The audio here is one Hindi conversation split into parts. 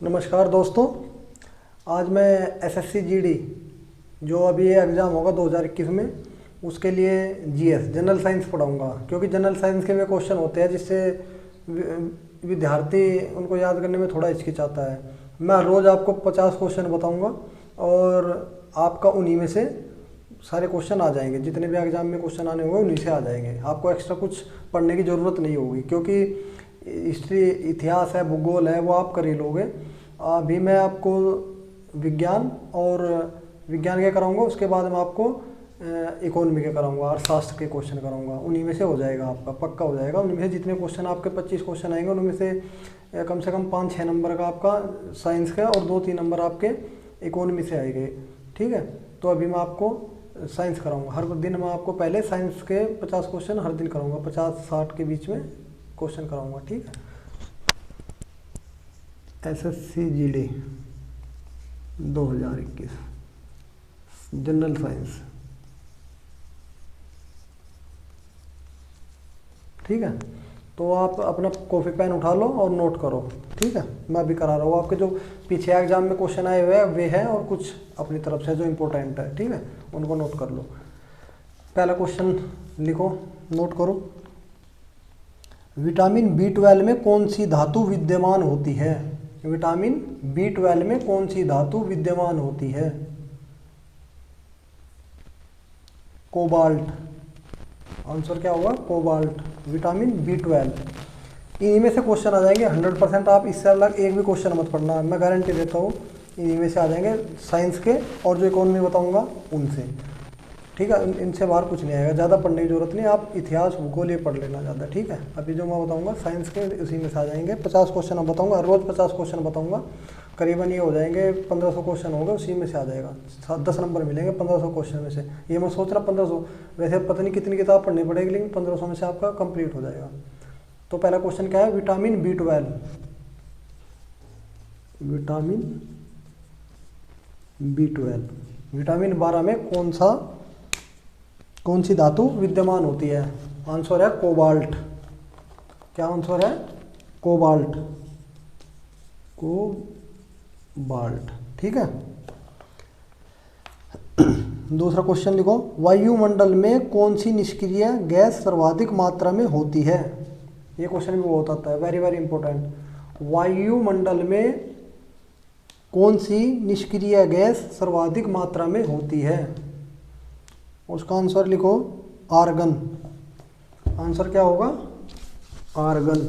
नमस्कार दोस्तों। आज मैं एसएससी जीडी जो अभी ये एग्ज़ाम होगा 2021 में, उसके लिए जीएस जनरल साइंस पढ़ाऊंगा, क्योंकि जनरल साइंस के वे क्वेश्चन होते हैं जिससे विद्यार्थी उनको याद करने में थोड़ा हिचकिचाता है। मैं रोज़ आपको 50 क्वेश्चन बताऊंगा और आपका उन्हीं में से सारे क्वेश्चन आ जाएंगे। जितने भी एग्जाम में क्वेश्चन आने होंगे उन्हीं से आ जाएंगे। आपको एक्स्ट्रा कुछ पढ़ने की ज़रूरत नहीं होगी, क्योंकि हिस्ट्री, इतिहास है, भूगोल है, वो आप कर ही लोगे। अभी मैं आपको विज्ञान और विज्ञान के कराऊंगा, उसके बाद मैं आपको इकोनॉमी के कराऊंगा, अर्थशास्त्र के क्वेश्चन कराऊंगा। उन्हीं में से हो जाएगा, आपका पक्का हो जाएगा। उनमें से जितने क्वेश्चन आपके 25 क्वेश्चन आएंगे, उनमें से कम 5-6 नंबर का आपका साइंस का और 2-3 नंबर आपके इकोनॉमी से आएंगे। ठीक है, तो अभी मैं आपको साइंस कराऊंगा। हर दिन मैं आपको पहले साइंस के 50 क्वेश्चन हर दिन कराऊंगा, 50-60 के बीच में क्वेश्चन कराऊंगा। ठीक है, एसएससी जीडी 2021 जनरल साइंस। ठीक है, तो आप अपना कॉपी पेन उठा लो और नोट करो। ठीक है, मैं अभी करा रहा हूँ। आपके जो पीछे एग्जाम में क्वेश्चन आए हुए हैं वे हैं, और कुछ अपनी तरफ से जो इम्पोर्टेंट है, ठीक है, उनको नोट कर लो। पहला क्वेश्चन लिखो, नोट करो। विटामिन B12 में कौन सी धातु विद्यमान होती है? विटामिन B12 में कौन सी धातु विद्यमान होती है? कोबाल्ट। आंसर क्या होगा? कोबाल्ट। Vitamin B12। इन्हीं में से क्वेश्चन आ जाएंगे 100%। आप इससे अलग एक भी क्वेश्चन मत पढ़ना, मैं गारंटी देता हूँ। इन्हीं में से आ जाएंगे, साइंस के और जो इकोनॉमी बताऊंगा उनसे। ठीक है, इनसे बाहर कुछ नहीं आएगा। ज़्यादा पढ़ने की जरूरत नहीं, आप इतिहास भूगोल ये पढ़ लेना ज़्यादा। ठीक है, अभी जो मैं बताऊंगा साइंस के उसी में से आ जाएंगे। 50 क्वेश्चन अब बताऊंगा, रोज़ 50 क्वेश्चन बताऊंगा, करीबन ये हो जाएंगे 1500 क्वेश्चन होंगे, उसी में से आ जाएगा। 10 नंबर मिलेंगे 1500 क्वेश्चन में से। ये मैं सोच रहा 1500, वैसे पता नहीं कितनी किताब पढ़नी पड़ेगी, लेकिन 1500 में से आपका कंप्लीट हो जाएगा। तो पहला क्वेश्चन क्या है? Vitamin B12। Vitamin B12 vitamin 12 में कौन सी धातु विद्यमान होती है? आंसर है कोबाल्ट। क्या आंसर है? कोबाल्ट। कोबाल्ट। ठीक है, दूसरा क्वेश्चन लिखो। वायुमंडल में कौन सी निष्क्रिय गैस सर्वाधिक मात्रा में होती है? ये क्वेश्चन भी बहुत आता है, वेरी वेरी इंपॉर्टेंट। वायुमंडल में कौन सी निष्क्रिय गैस सर्वाधिक मात्रा में होती है? उसका आंसर लिखो आर्गन। आंसर क्या होगा? आर्गन।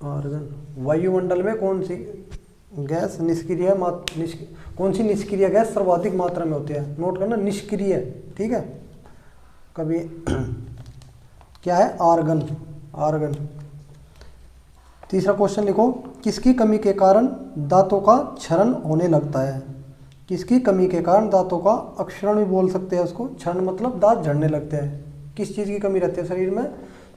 आर्गन। वायुमंडल में कौन सी गैस कौन सी निष्क्रिय गैस सर्वाधिक मात्रा में होती है? नोट करना, निष्क्रिय। ठीक है, कभी क्या है? आर्गन। आर्गन। तीसरा क्वेश्चन लिखो। किसकी कमी के कारण दांतों का क्षरण होने लगता है? किसकी कमी के कारण दांतों का, अक्षरण भी बोल सकते हैं उसको, क्षरण मतलब दांत झड़ने लगते हैं। किस चीज़ की कमी रहती है शरीर में?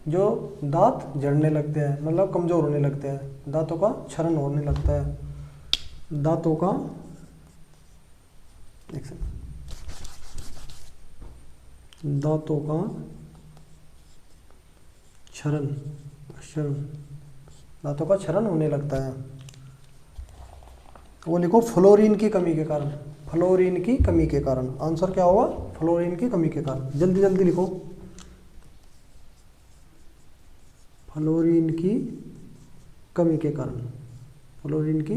जो दांत झड़ने लगते हैं, मतलब कमज़ोर होने लगते हैं, दांतों का क्षरण होने लगता है। दांतों का दांतों का क्षरण दांतों का क्षरण होने लगता है। वो लिखो फ्लोरीन की कमी के कारण। फ्लोरीन की कमी के कारण। आंसर क्या होगा? फ्लोरीन की कमी के कारण। जल्दी जल्दी लिखो। फ्लोरीन की कमी के कारण। फ्लोरीन की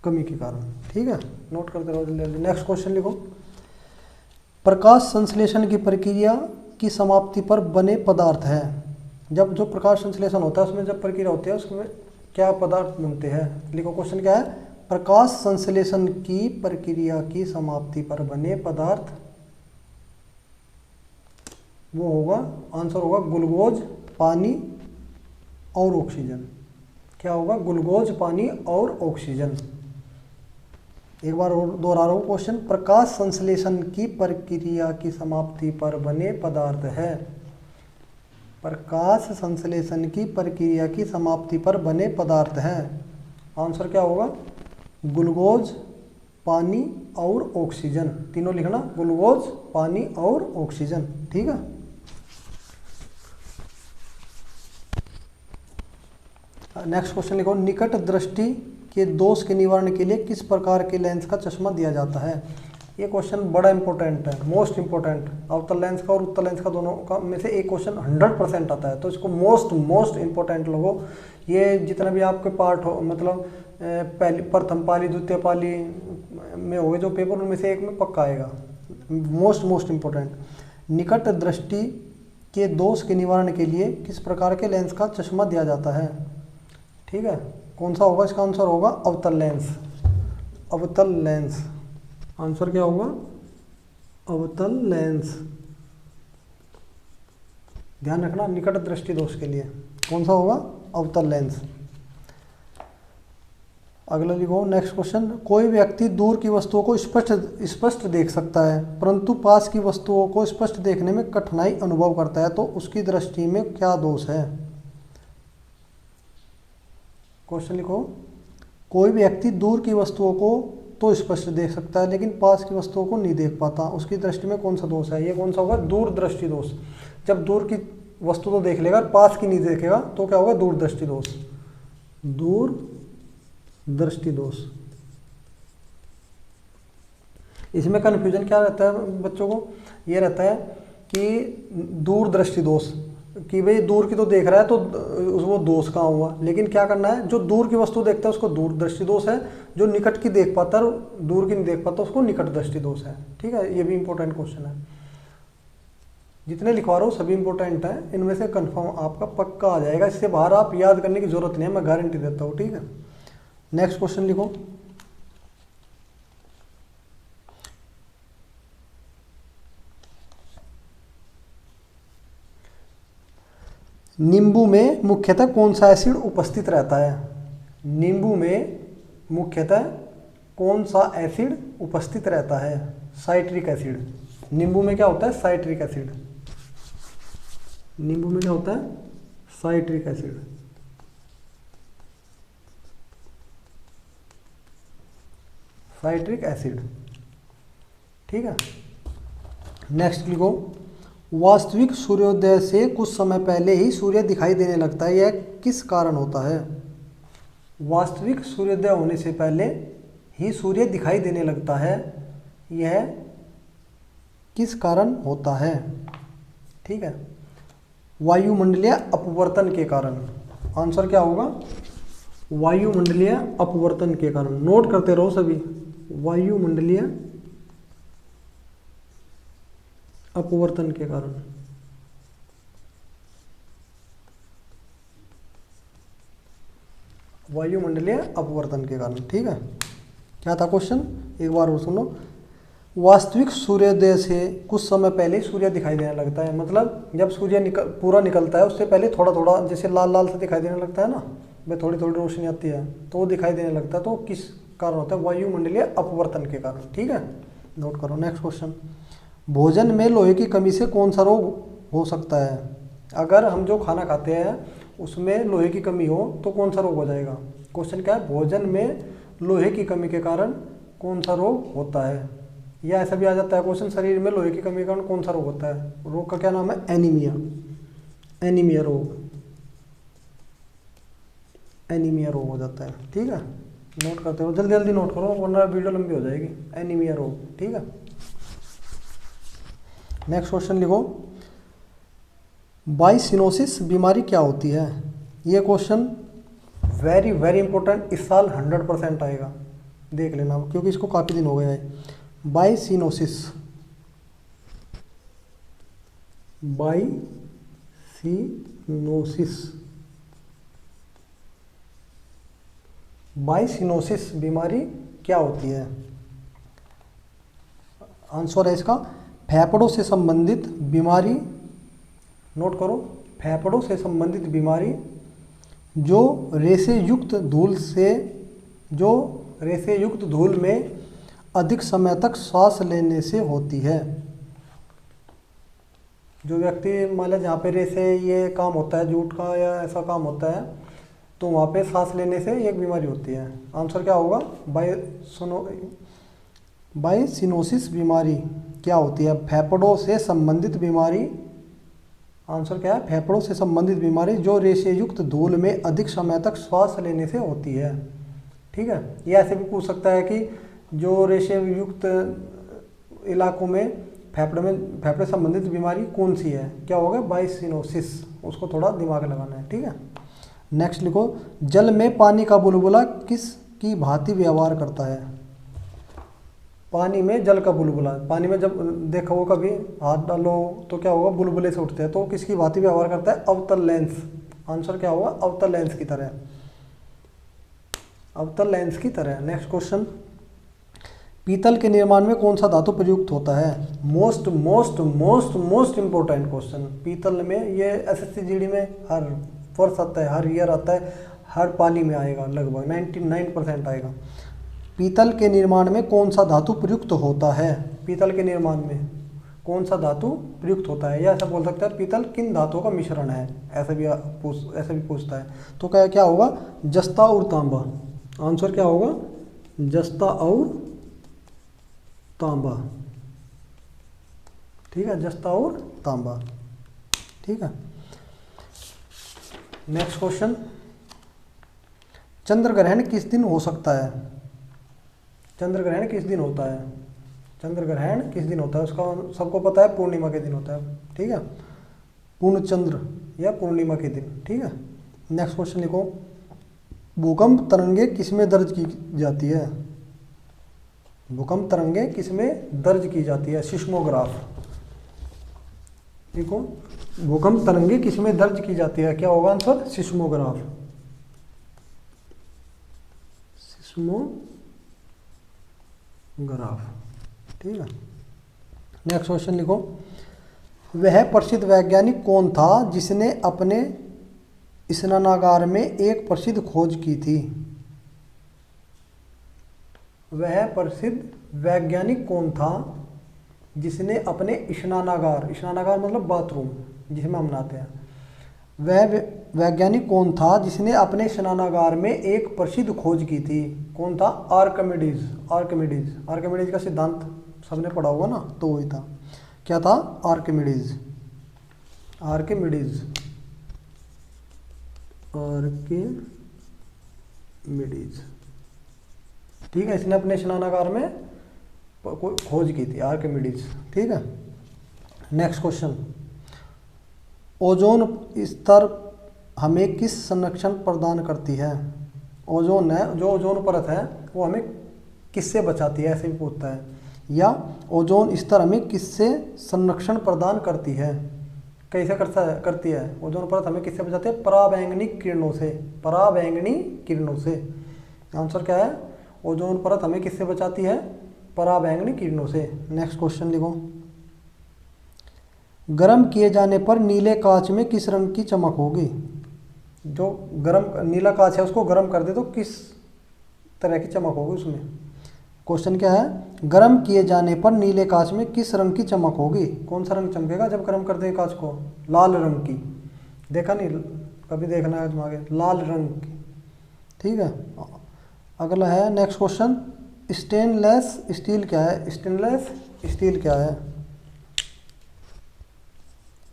कमी के कारण। ठीक है, नोट करते रहो जल्दी जल्दी। नेक्स्ट क्वेश्चन लिखो। प्रकाश संश्लेषण की प्रक्रिया की समाप्ति पर बने पदार्थ है। जब जो प्रकाश संश्लेषण होता है उसमें जब प्रक्रिया होती है उसमें क्या पदार्थ बनते हैं? लिखो, क्वेश्चन क्या है? प्रकाश संश्लेषण की प्रक्रिया की समाप्ति पर बने पदार्थ, वो होगा, आंसर होगा ग्लूकोज, पानी और ऑक्सीजन। क्या होगा? ग्लूकोज, पानी और ऑक्सीजन। एक बार और दोहरा रहा हूँ क्वेश्चन। प्रकाश संश्लेषण की प्रक्रिया की समाप्ति पर बने पदार्थ है। प्रकाश संश्लेषण की प्रक्रिया की समाप्ति पर बने पदार्थ हैं। आंसर क्या होगा? ग्लूकोज, पानी और ऑक्सीजन। तीनों लिखना, ग्लूकोज, पानी और ऑक्सीजन। ठीक है, नेक्स्ट क्वेश्चन लिखो, निकट दृष्टि के दोष के निवारण के लिए किस प्रकार के लेंस का चश्मा दिया जाता है। ये क्वेश्चन बड़ा इंपॉर्टेंट है, मोस्ट इंपॉर्टेंट। अवतल लेंस का और उत्तल लेंस का दोनों का में से एक क्वेश्चन 100% आता है, तो इसको मोस्ट इंपॉर्टेंट लोगो। ये जितना भी आपके पार्ट हो, मतलब पहली प्रथम पाली द्वितीय पाली में होगे जो पेपर, उनमें से एक में पक्का आएगा। मोस्ट इंपॉर्टेंट, निकट दृष्टि के दोष के निवारण के लिए किस प्रकार के लेंस का चश्मा दिया जाता है। ठीक है, कौन सा होगा इसका आंसर? होगा अवतल लेंस। अवतल लेंस, आंसर क्या होगा? अवतल लेंस। ध्यान रखना, निकट दृष्टि दोष के लिए कौन सा होगा? अवतल लेंस। अगला लिखो, नेक्स्ट क्वेश्चन, कोई व्यक्ति दूर की वस्तुओं को स्पष्ट देख सकता है परंतु पास की वस्तुओं को स्पष्ट देखने में कठिनाई अनुभव करता है, तो उसकी दृष्टि में क्या दोष है। क्वेश्चन लिखो, कोई व्यक्ति दूर की वस्तुओं को तो स्पष्ट देख सकता है लेकिन पास की वस्तुओं को नहीं देख पाता, उसकी दृष्टि में कौन सा दोष है। ये कौन सा होगा? दूर दृष्टि दोष। जब दूर की वस्तु तो देख लेगा, पास की नहीं देखेगा, तो क्या होगा? दूर दृष्टि दोष। दूर दृष्टि दोष। इसमें कन्फ्यूजन क्या रहता है बच्चों को? ये रहता है कि दूर दृष्टि दोष, कि भाई दूर की तो देख रहा है तो वो दोष कहाँ हुआ। लेकिन क्या करना है, जो दूर की वस्तु देखता है उसको दूर दृष्टि दोष है, जो निकट की देख पाता है दूर की नहीं देख पाता उसको निकट दृष्टि दोष है। ठीक है, ये भी इंपॉर्टेंट क्वेश्चन है। जितने लिखवा रहा हूँ सभी इंपॉर्टेंट है, इनमें से कंफर्म आपका पक्का आ जाएगा। इससे बाहर आप याद करने की जरूरत नहीं है, मैं गारंटी देता हूँ। ठीक है, नेक्स्ट क्वेश्चन लिखो, नींबू में मुख्यतः कौन सा एसिड उपस्थित रहता है। नींबू में मुख्यतः कौन सा एसिड उपस्थित रहता है? Citric acid. नींबू में क्या होता है? Citric acid. नींबू में क्या होता है? Citric acid. Citric acid. ठीक है, नेक्स्ट लिखो, वास्तविक सूर्योदय से कुछ समय पहले ही सूर्य दिखाई देने लगता है, यह किस कारण होता है। वास्तविक सूर्योदय होने से पहले ही सूर्य दिखाई देने लगता है, यह किस कारण होता है। ठीक है, वायुमंडलीय अपवर्तन के कारण। आंसर क्या होगा? वायुमंडलीय अपवर्तन के कारण। नोट करते रहो सभी, वायुमंडलीय अपवर्तन के कारण। वायुमंडलीय अपवर्तन के कारण। ठीक है, क्या था क्वेश्चन? एक बार और सुनो। वास्तविक सूर्योदय से कुछ समय पहले सूर्य दिखाई देने लगता है, मतलब जब सूर्य पूरा निकलता है उससे पहले थोड़ा थोड़ा जैसे लाल लाल से दिखाई देने लगता है ना, में थोड़ी थोड़ी रोशनी आती है तो वो दिखाई देने लगता है, तो किस कारण होता है? वायुमंडलीय अपवर्तन के कारण। ठीक है, नोट करो। नेक्स्ट क्वेश्चन, भोजन में लोहे की कमी से कौन सा रोग हो सकता है। अगर हम जो खाना खाते हैं उसमें लोहे की कमी हो तो कौन सा रोग हो जाएगा। क्वेश्चन क्या है? भोजन में लोहे की कमी के कारण कौन सा रोग होता है, या ऐसा भी आ जाता है क्वेश्चन, शरीर में लोहे की कमी के कारण कौन सा रोग होता है। रोग का क्या नाम है? एनीमिया। एनीमिया रोग। एनीमिया रोग हो जाता है। ठीक है, नोट करते हो, जल्दी जल्दी नोट करो वरना वीडियो लंबी हो जाएगी। एनीमिया रोग। ठीक है, नेक्स्ट क्वेश्चन लिखो, बाइसिनोसिस बीमारी क्या होती है। ये क्वेश्चन वेरी इंपॉर्टेंट, इस साल 100% आएगा, देख लेना क्योंकि इसको काफ़ी दिन हो गया है। बाइसिनोसिस। बाइसिनोसिस। बाइसिनोसिस बीमारी क्या होती है। आंसर है इसका फेफड़ों से संबंधित बीमारी। नोट करो, फेफड़ों से संबंधित बीमारी जो रेशे युक्त धूल में अधिक समय तक सांस लेने से होती है। जो व्यक्ति मान लीजिए जहाँ पे रेशे ये काम होता है जूट का या ऐसा काम होता है तो वहाँ पे सांस लेने से एक बीमारी होती है। आंसर क्या होगा? बाइसिनोसिस बीमारी क्या होती है? फेफड़ों से संबंधित बीमारी। आंसर क्या है? फेफड़ों से संबंधित बीमारी जो रेशेयुक्त धूल में अधिक समय तक श्वास लेने से होती है। ठीक है, ये ऐसे भी पूछ सकता है कि जो रेशेयुक्त इलाकों में फेफड़े संबंधित बीमारी कौन सी है, क्या होगा? बाइसिनोसिस। उसको थोड़ा दिमाग लगाना है। ठीक है, नेक्स्ट लिखो, जल में पानी का बुलबुला किस की भांति व्यवहार करता है? पानी में जल का बुलबुला, पानी में जब देखो वो कभी हाथ डालो तो क्या होगा? बुलबुले से उठते हैं, तो किसकी भांति व्यवहार करता है? अवतल लेंस। आंसर क्या होगा? अवतल लेंस की तरह, अवतल लेंस की तरह। नेक्स्ट क्वेश्चन, पीतल के निर्माण में कौन सा धातु प्रयुक्त होता है? Most most most most important question. पीतल में ये एसएससी जीडी में हर वर्ष आता है, हर ईयर आता है, हर पाली में आएगा, लगभग 99% आएगा। पीतल के निर्माण में कौन सा धातु प्रयुक्त होता है? पीतल के निर्माण में कौन सा धातु प्रयुक्त होता है, या ऐसा बोल सकते हैं पीतल किन धातुओं का मिश्रण है, ऐसा भी पूछता है। तो क्या क्या होगा? जस्ता और तांबा। आंसर क्या होगा? जस्ता और तांबा। ठीक है, जस्ता और तांबा। ठीक है, नेक्स्ट क्वेश्चन, चंद्र ग्रहण किस दिन हो सकता है? चंद्र ग्रहण किस दिन होता है? चंद्र ग्रहण किस दिन होता है? उसका सबको पता है, पूर्णिमा के दिन होता है। ठीक है, पूर्ण चंद्र या पूर्णिमा के दिन। ठीक है, नेक्स्ट क्वेश्चन लिखो, भूकंप तरंगे किसमें दर्ज की जाती है? भूकंप तरंगे किसमें दर्ज की जाती है? सिस्मोग्राफ। देखो, भूकंप तरंगे किसमें दर्ज की जाती है? क्या होगा आंसर? सिस्मोग्राफ। सिस्मोग्राफ। ठीक है, नेक्स्ट क्वेश्चन लिखो, वह प्रसिद्ध वैज्ञानिक कौन था जिसने अपने स्नानागार में एक प्रसिद्ध खोज की थी? वह प्रसिद्ध वैज्ञानिक कौन था जिसने अपने स्नानागार, स्नानागार मतलब बाथरूम जिसमें हम नहाते हैं, वह वैज्ञानिक कौन था जिसने अपने स्नानागार में एक प्रसिद्ध खोज की थी? कौन था? आर्किमिडीज। आर्किमिडीज, आर्किमिडीज का सिद्धांत सबने पढ़ा होगा ना, तो वही था। क्या था? आर्किमिडीज। Archimedes, Archimedes. ठीक है, इसने अपने स्नानागार में खोज की थी, आर्किमिडीज। ठीक है, नेक्स्ट क्वेश्चन, ओजोन स्तर हमें किस संरक्षण प्रदान करती है? ओजोन है, जो ओजोन परत है वो हमें किससे बचाती है, ऐसे भी पूछता है। या ओजोन स्तर हमें किससे संरक्षण प्रदान करती है? कैसे करती है? ओजोन परत हमें किससे बचाती है? पराबैंगनी किरणों से। पराबैंगनी किरणों से। आंसर क्या है? ओजोन परत हमें किससे बचाती है? पराबैंगनी किरणों से। नेक्स्ट क्वेश्चन लिखो, गर्म किए जाने पर नीले कांच में किस रंग की चमक होगी? जो गर्म नीला कांच है उसको गर्म कर दे तो किस तरह की चमक होगी उसमें? क्वेश्चन क्या है? गर्म किए जाने पर नीले कांच में किस रंग की चमक होगी? कौन सा रंग चमकेगा जब गर्म कर दें कांच को? लाल रंग की। देखा नहीं? कभी देखना है तुम्हारे, लाल रंग की। ठीक है, अगला है नेक्स्ट क्वेश्चन, स्टेनलेस स्टील क्या है? स्टेनलेस स्टील क्या है?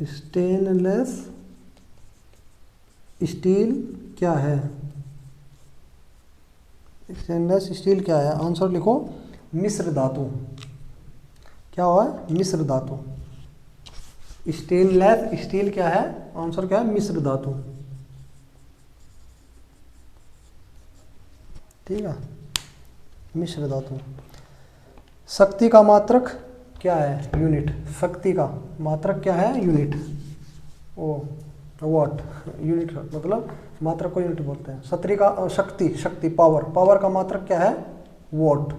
स्टेनलेस स्टील क्या है? स्टेनलेस स्टील क्या है? आंसर लिखो, मिश्र धातु। क्या हुआ? मिश्र धातु। स्टेनलेस स्टील क्या है? आंसर क्या है? मिश्र धातु। ठीक है, मिश्र धातु। शक्ति का मात्रक क्या है? यूनिट। शक्ति का मात्रक क्या है? यूनिट। O what. यूनिट मतलब मात्रक को यूनिट बोलते हैं। शक्ति का शक्ति पावर, पावर का मात्रक क्या है? वॉट।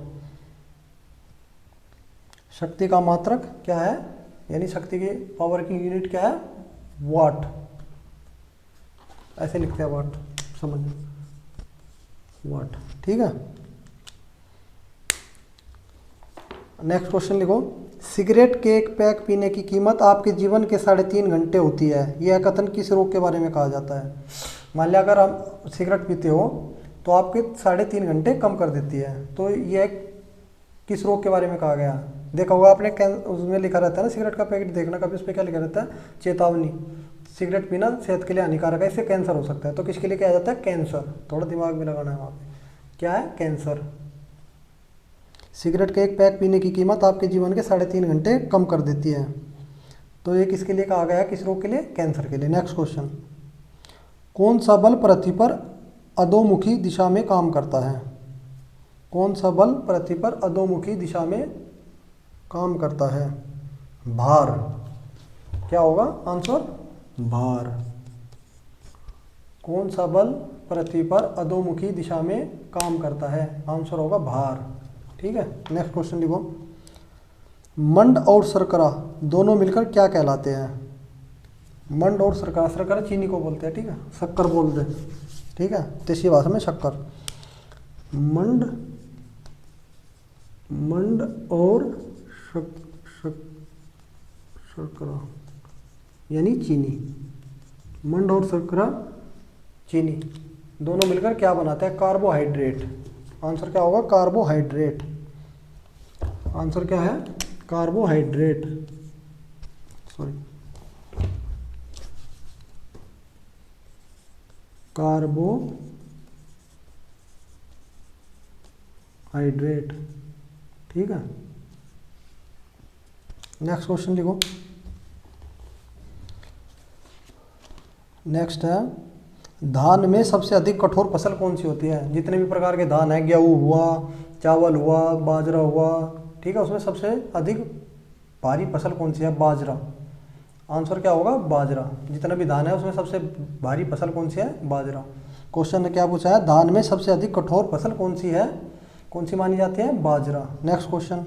शक्ति का मात्रक क्या है? यानी शक्ति की पावर की यूनिट क्या है? वाट। ऐसे लिखते हैं वाट, समझ, वाट। ठीक है, नेक्स्ट क्वेश्चन लिखो, सिगरेट के एक पैक पीने की कीमत आपके जीवन के 3.5 घंटे होती है। यह कथन किस रोग के बारे में कहा जाता है? मान लिया अगर आप सिगरेट पीते हो तो आपके 3.5 घंटे कम कर देती है, तो यह किस रोग के बारे में कहा गया? देखा होगा आपने, उसमें लिखा रहता है ना सिगरेट का पैकेट, देखना कभी उस पर क्या लिखा रहता है, चेतावनी, सिगरेट पीना सेहत के लिए हानिकारक है, इससे कैंसर हो सकता है। तो किसके लिए क्या जाता है, कैंसर। थोड़ा दिमाग में लगाना है वहाँ पे, क्या है, कैंसर। सिगरेट के एक पैक पीने की कीमत आपके जीवन के 3.5 घंटे कम कर देती है। तो ये किसके लिए कहा गया है, किस रोग के लिए, कैंसर के लिए। नेक्स्ट क्वेश्चन, कौन सा बल पृथ्वी पर अधोमुखी दिशा में काम करता है? कौन सा बल पृथ्वी पर अधोमुखी दिशा में काम करता है? भार। क्या होगा आंसर, भार। कौन सा बल पृथ्वी पर अधोमुखी दिशा में काम करता है? आंसर होगा भार। ठीक है, नेक्स्ट क्वेश्चन लिखो, मंड और शर्करा दोनों मिलकर क्या कहलाते हैं? मंड और शर्करा, शर्करा चीनी को बोलते हैं, ठीक है, शक्कर बोलते हैं, ठीक है, देसी भाषा में शक्कर। मंड, मंड और शर्करा यानी चीनी, मंड और शर्करा चीनी दोनों मिलकर क्या बनाते हैं? कार्बोहाइड्रेट। आंसर क्या होगा, कार्बोहाइड्रेट। आंसर क्या है, कार्बोहाइड्रेट, सॉरी, कार्बोहाइड्रेट। ठीक है, नेक्स्ट क्वेश्चन लिखो। नेक्स्ट है, धान में सबसे अधिक कठोर फसल कौन सी होती है? जितने भी प्रकार के धान है, गेहूँ हुआ, चावल हुआ, बाजरा हुआ, ठीक है, उसमें सबसे अधिक भारी फसल कौन सी है? बाजरा। आंसर क्या होगा, बाजरा। जितना भी धान है उसमें सबसे भारी फसल कौन सी है? बाजरा। क्वेश्चन ने क्या पूछा है, धान में सबसे अधिक कठोर फसल कौन सी है, कौन सी मानी जाती है? बाजरा। नेक्स्ट क्वेश्चन,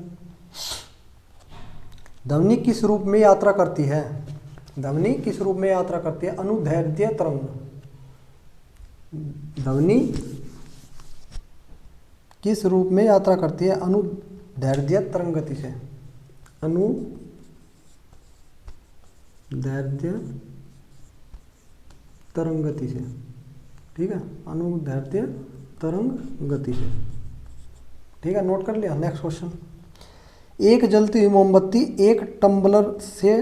ध्वनि किस रूप में यात्रा करती है? ध्वनि किस रूप में यात्रा करती है? अनुदैर्ध्य तरंग। ध्वनि किस रूप में यात्रा करती है? अनुदैर्ध्य तरंग गति से। अनुदैर्ध्य तरंग गति से, ठीक है, अनुदैर्ध्य तरंग गति से। ठीक है, नोट कर लिया। नेक्स्ट क्वेश्चन, एक जलती हुई मोमबत्ती एक टम्बलर से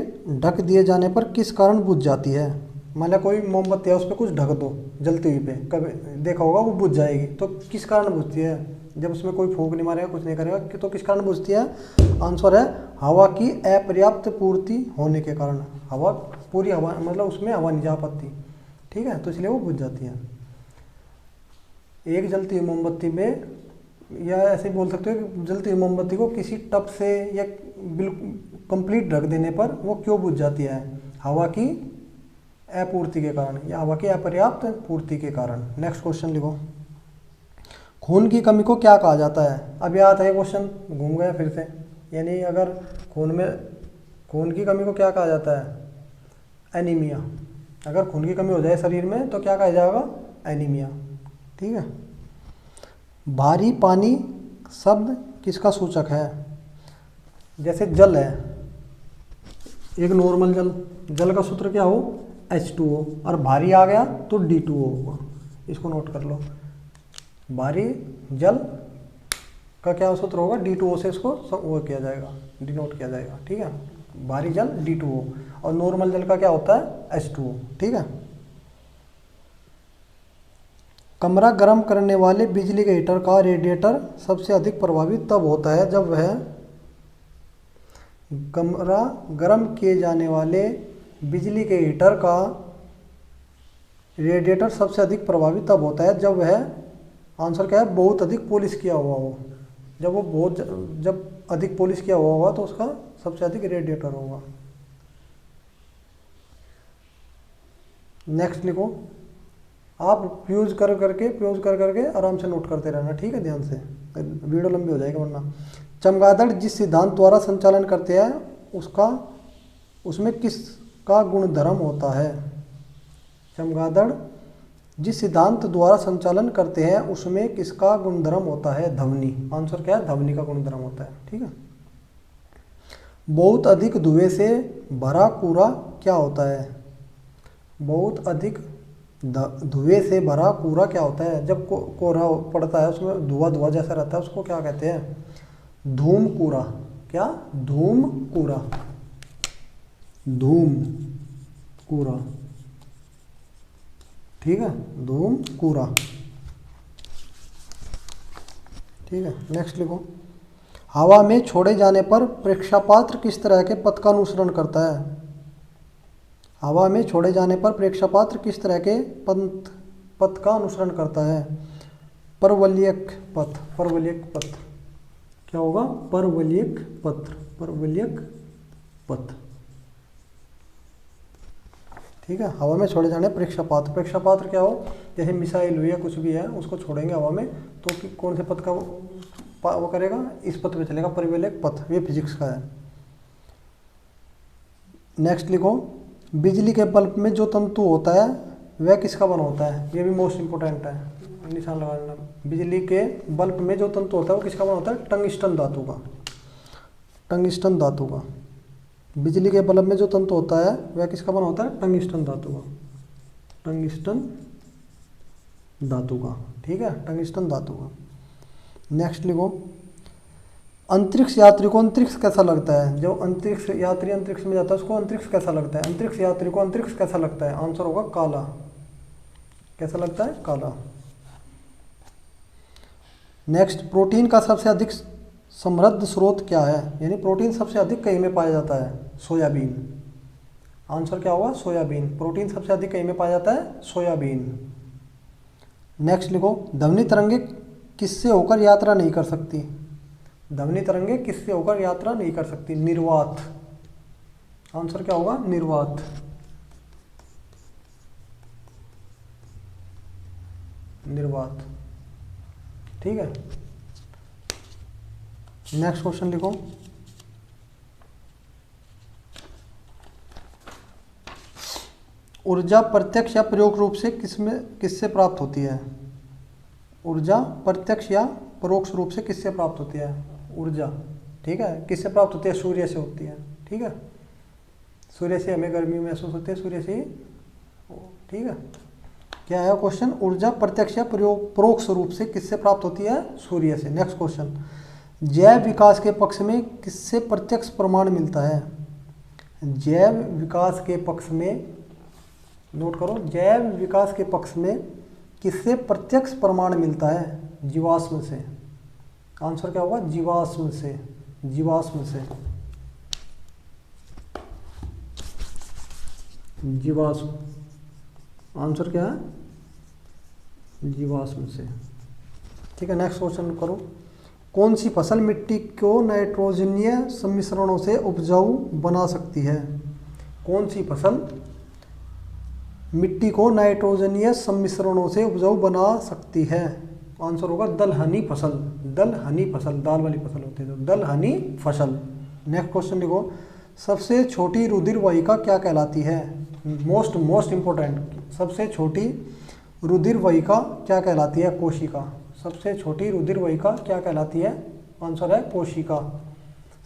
ढक दिए जाने पर किस कारण बुझ जाती है? मान लो कोई मोमबत्ती है, उस पर कुछ ढक दो जलती हुई पे, कभी देखा होगा वो बुझ जाएगी। तो किस कारण बुझती है? जब उसमें कोई फूंक नहीं मारेगा, कुछ नहीं करेगा, तो किस कारण बुझती है? आंसर है हवा की अपर्याप्त पूर्ति होने के कारण। हवा, पूरी हवा, मतलब उसमें हवा नहीं जा पाती, ठीक है, तो इसलिए वो बुझ जाती है। एक जलती हुई मोमबत्ती में, या ऐसे बोल सकते हो कि जलती हुई मोमबत्ती को किसी टब से या बिल्कुल कंप्लीट ढक देने पर वो क्यों बुझ जाती है? हवा की अपूर्ति के कारण या हवा की अपर्याप्त पूर्ति के कारण। नेक्स्ट क्वेश्चन लिखो, खून की कमी को क्या कहा जाता है? अब याद है क्वेश्चन, घूम गया फिर से। यानी अगर खून की कमी को क्या कहा जाता है? एनीमिया। अगर खून की कमी हो जाए शरीर में तो क्या कहा जाएगा? एनीमिया। ठीक है, भारी पानी शब्द किसका सूचक है? जैसे जल है, एक नॉर्मल जल का सूत्र क्या हो? H2O, और भारी आ गया तो D2O होगा। इसको नोट कर लो, भारी जल का क्या सूत्र होगा? D2O से इसको वो किया जाएगा, डिनोट किया जाएगा। ठीक है, भारी जल D2O, और नॉर्मल जल का क्या होता है? H2O। ठीक है, कमरा गर्म करने वाले बिजली के हीटर का रेडिएटर सबसे अधिक प्रभावित तब होता है जब वह, कमरा गर्म किए जाने वाले बिजली के हीटर का रेडिएटर सबसे अधिक प्रभावित तब होता है जब वह, आंसर क्या है? बहुत अधिक पॉलिश किया हुआ हो। जब अधिक पॉलिश किया हुआ होगा तो उसका सबसे अधिक रेडिएटर होगा। नेक्स्ट लिखो, आप फ्यूज कर करके आराम से नोट करते रहना, ठीक है, ध्यान से, वीडियो लंबी हो जाएगी वरना। चमगादड़ जिस सिद्धांत द्वारा संचालन करते हैं उसमें किसका गुणधर्म होता है? चमगादड़ जिस सिद्धांत द्वारा संचालन करते हैं उसमें किसका गुणधर्म होता है? ध्वनि। आंसर क्या है? ध्वनि का गुणधर्म होता है। ठीक है, बहुत अधिक धुएं से भरा कूड़ा क्या होता है? बहुत अधिक धुएं से भरा कूड़ा क्या होता है? जब कोहरा पड़ता है उसमें धुआं जैसा रहता है, उसको क्या कहते हैं? धूम कूड़ा। क्या? धूम कूरा, धूम कूरा, ठीक है, धूम कूरा, ठीक है। नेक्स्ट लिखो, हवा में छोड़े जाने पर प्रेक्षापात्र किस तरह के पथ का अनुसरण करता है? हवा में छोड़े जाने पर प्रेक्षापात्र किस तरह के पथ का अनुसरण करता है? परवलयिक पथ, परवलयिक पथ, क्या होगा? परवलयिक पथ, परवलयिक पथ, ठीक है। हवा में छोड़े जाने प्रेक्षापात्र, प्रेक्षापात्र क्या हो? जैसे मिसाइल हुई या कुछ भी है, उसको छोड़ेंगे हवा में तो कौन से पथ का वो करेगा? इस पथ पे चलेगा, परवलयिक पथ, ये फिजिक्स का है। नेक्स्ट लिखो, बिजली के बल्ब में जो तंतु होता है वह किसका बना होता है? ये भी मोस्ट इंपोर्टेंट है, निशान लगा लेना। बिजली के बल्ब में जो तंतु होता है वो किसका बना होता है? टंगस्टन धातु का, टंगस्टन धातु का। बिजली के बल्ब में जो तंतु होता है वह किसका बना होता है? टंगस्टन धातु का, टंगस्टन धातु का, ठीक है, टंगस्टन धातु का। नेक्स्ट लिखो, अंतरिक्ष यात्री को अंतरिक्ष कैसा लगता है? जब अंतरिक्ष यात्री अंतरिक्ष में जाता है उसको अंतरिक्ष कैसा लगता है? अंतरिक्ष यात्री को अंतरिक्ष कैसा लगता है? आंसर होगा काला, कैसा लगता है? काला। नेक्स्ट, प्रोटीन का सबसे अधिक समृद्ध स्रोत क्या है? यानी प्रोटीन सबसे अधिक कहीं में पाया जाता है? सोयाबीन। आंसर क्या होगा? सोयाबीन। प्रोटीन सबसे अधिक कहीं में पाया जाता है? सोयाबीन। नेक्स्ट लिखो, ध्वनि तरंगे किससे होकर यात्रा नहीं कर सकती? ध्वनि तरंगे किससे होकर यात्रा नहीं कर सकती? निर्वात। आंसर क्या होगा? निर्वात, निर्वात, ठीक है। नेक्स्ट क्वेश्चन लिखो, ऊर्जा प्रत्यक्ष या परोक्ष रूप से किससे प्राप्त होती है? ऊर्जा प्रत्यक्ष या परोक्ष रूप से किससे प्राप्त होती है? ऊर्जा, ठीक है, किससे प्राप्त होती है? सूर्य से होती है, ठीक है। सूर्य से हमें गर्मी महसूस होती है, सूर्य से ही, ठीक है। क्या है क्वेश्चन? ऊर्जा प्रत्यक्ष या परोक्ष रूप से किससे प्राप्त होती है? सूर्य से। नेक्स्ट क्वेश्चन, जैव विकास के पक्ष में किससे प्रत्यक्ष प्रमाण मिलता है? जैव विकास के पक्ष में, नोट करो, जैव विकास के पक्ष में किससे प्रत्यक्ष प्रमाण मिलता है? जीवाश्म से। आंसर क्या होगा? जीवाश्म से, जीवाश्म से, जीवाश्म। आंसर क्या है? जीवाश्म से, ठीक है। नेक्स्ट क्वेश्चन करो, कौन सी फसल मिट्टी को नाइट्रोजनीय सम्मिश्रणों से उपजाऊ बना सकती है? कौन सी फसल मिट्टी को नाइट्रोजनीय सम्मिश्रणों से उपजाऊ बना सकती है? आंसर होगा दलहनी फसल, दलहनी फसल, दाल वाली फसल होती है तो दलहनी फसल। नेक्स्ट क्वेश्चन लिखो, सबसे छोटी रुधिर वाहिका क्या कहलाती है? मोस्ट इंपोर्टेंट, सबसे छोटी रुधिर वाहिका क्या कहलाती है? कोशिका। सबसे छोटी रुधिर वाहिका क्या कहलाती है? आंसर है कोशिका।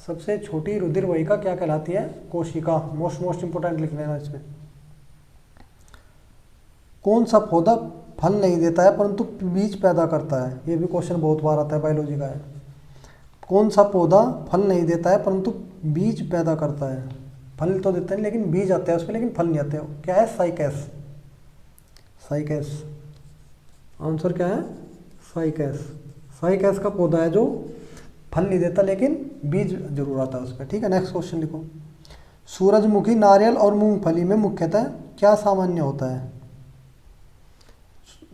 सबसे छोटी रुधिर वाहिका क्या कहलाती है? कोशिका। मोस्ट इंपोर्टेंट लिख लेना इसमें। कौन सा पौधा फल नहीं देता है परंतु बीज पैदा करता है? ये भी क्वेश्चन बहुत बार आता है, बायोलॉजी का है। कौन सा पौधा फल नहीं देता है परंतु बीज पैदा करता है? फल तो देते हैं लेकिन बीज आते हैं उसमें, लेकिन फल नहीं आते। क्या है? साइकैस, साइकैस। आंसर क्या है? साइकैस। साइकैस का पौधा है जो फल नहीं देता लेकिन बीज जरूर आता है उसका, ठीक है। नेक्स्ट क्वेश्चन लिखो, सूरजमुखी, नारियल और मूंगफली में मुख्यतः क्या सामान्य होता है?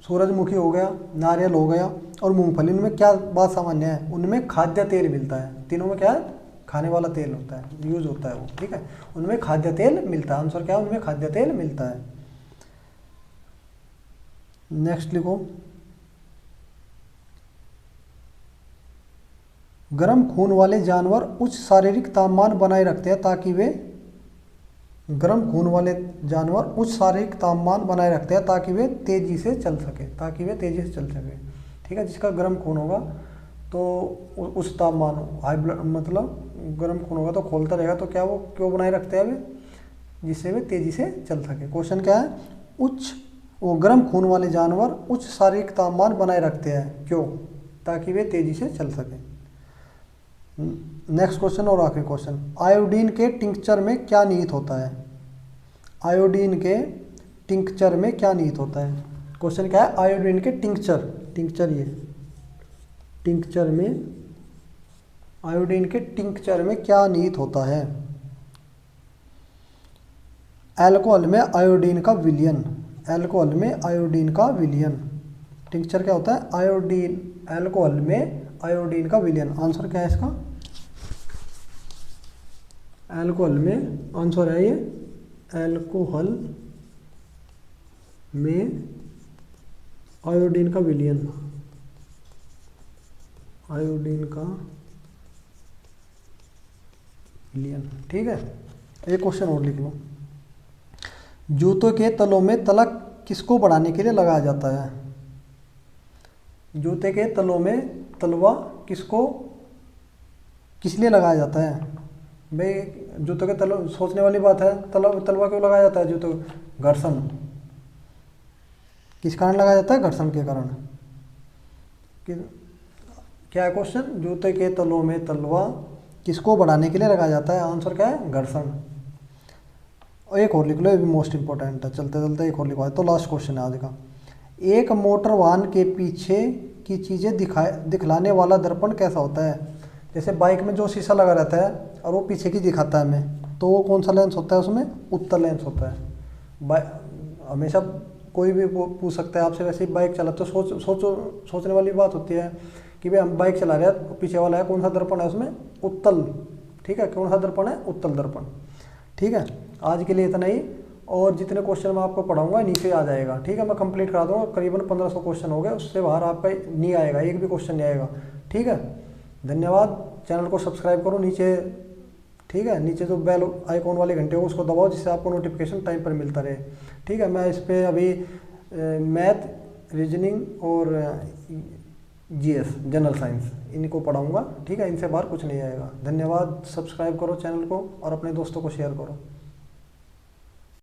सूरजमुखी हो गया, नारियल हो गया और मूंगफली, उनमें क्या बात सामान्य है? उनमें खाद्य तेल मिलता है। तीनों में क्या है? खाने वाला तेल होता है, यूज होता है वो, ठीक है। उनमें खाद्य तेल मिलता है। आंसर क्या है? उनमें खाद्य तेल मिलता है। नेक्स्ट लिखो, गर्म खून वाले जानवर उच्च शारीरिक तापमान बनाए रखते हैं ताकि वे, गर्म खून वाले जानवर उच्च शारीरिक तापमान बनाए रखते हैं ताकि वे तेजी से चल सके, ताकि वे तेजी से चल सके, ठीक है। जिसका गर्म खून होगा तो उच्च तापमान, हाई ब्लड, मतलब गर्म खून होगा तो खोलता रहेगा, तो क्या वो क्यों बनाए रखते हैं वे? जिससे वे तेजी से चल सके। क्वेश्चन क्या है? वो गर्म खून वाले जानवर उच्च शारीरिक तापमान बनाए रखते हैं, क्यों? ताकि वे तेजी से चल सकें। नेक्स्ट क्वेश्चन और आखिरी क्वेश्चन, आयोडीन के टिंक्चर में क्या निहित होता है? आयोडीन के टिंक्चर में क्या निहित होता है? क्वेश्चन क्या है? आयोडीन के टिंक्चर, टिंक्चर ये टिंक्चर में, आयोडीन के टिंक्चर में क्या निहित होता है? अल्कोहल में आयोडीन का विलयन, अल्कोहल में आयोडीन का विलयन। टिंक्चर क्या होता है? आयोडीन, अल्कोहल में आयोडीन का विलयन। आंसर क्या है इसका? अल्कोहल में, आंसर है ये अल्कोहल में आयोडीन का विलयन, आयोडीन का विलयन। ठीक है, एक क्वेश्चन और लिख लो। जूतों के तलों में तला किसको बढ़ाने के लिए लगाया जाता है? जूते के तलों में तलवा किसको, किस लिए लगाया जाता है? भाई जूतों के तलवा, सोचने वाली बात है, तलवा क्यों लगाया जाता है जूतों? घर्षण। किस कारण लगाया जाता है? घर्षण के कारण। क्या है क्वेश्चन? जूते के तलों में तलवा किसको बढ़ाने के लिए लगाया जाता है? आंसर क्या है? घर्षण। और एक और लिख लो, ये भी मोस्ट इंपॉर्टेंट है, चलते चलते एक और लिखवा। तो लास्ट क्वेश्चन है आज का। एक मोटर वाहन के पीछे की चीज़ें दिखलाने वाला दर्पण कैसा होता है? जैसे बाइक में जो शीशा लगा रहता है और वो पीछे की दिखाता है हमें, तो वो कौन सा लेंस होता है? उसमें उत्तल लेंस होता है। हमेशा कोई भी पूछ सकता है आपसे, वैसे ही बाइक चलाते तो सोचने वाली बात होती है कि भाई हम बाइक चला रहे हैं, पीछे वाला है, कौन सा दर्पण है उसमें? उत्तल। ठीक है, कौन सा दर्पण है? उत्तल दर्पण। ठीक है, आज के लिए इतना ही, और जितने क्वेश्चन मैं आपको पढ़ाऊंगा नीचे आ जाएगा। ठीक है, मैं कंप्लीट करा दूंगा। करीबन 1500 क्वेश्चन हो गए, उससे बाहर आपका नहीं आएगा, एक भी क्वेश्चन नहीं आएगा। ठीक है, धन्यवाद। चैनल को सब्सक्राइब करो नीचे। ठीक है, नीचे जो बेल आइकॉन वाले घंटे हो उसको दबाओ, जिससे आपको नोटिफिकेशन टाइम पर मिलता रहे। ठीक है, मैं इस पर अभी मैथ, रीजनिंग और जीएस, जनरल साइंस, इनको पढ़ाऊंगा। ठीक है, इनसे बाहर कुछ नहीं आएगा। धन्यवाद। सब्सक्राइब करो चैनल को और अपने दोस्तों को शेयर करो।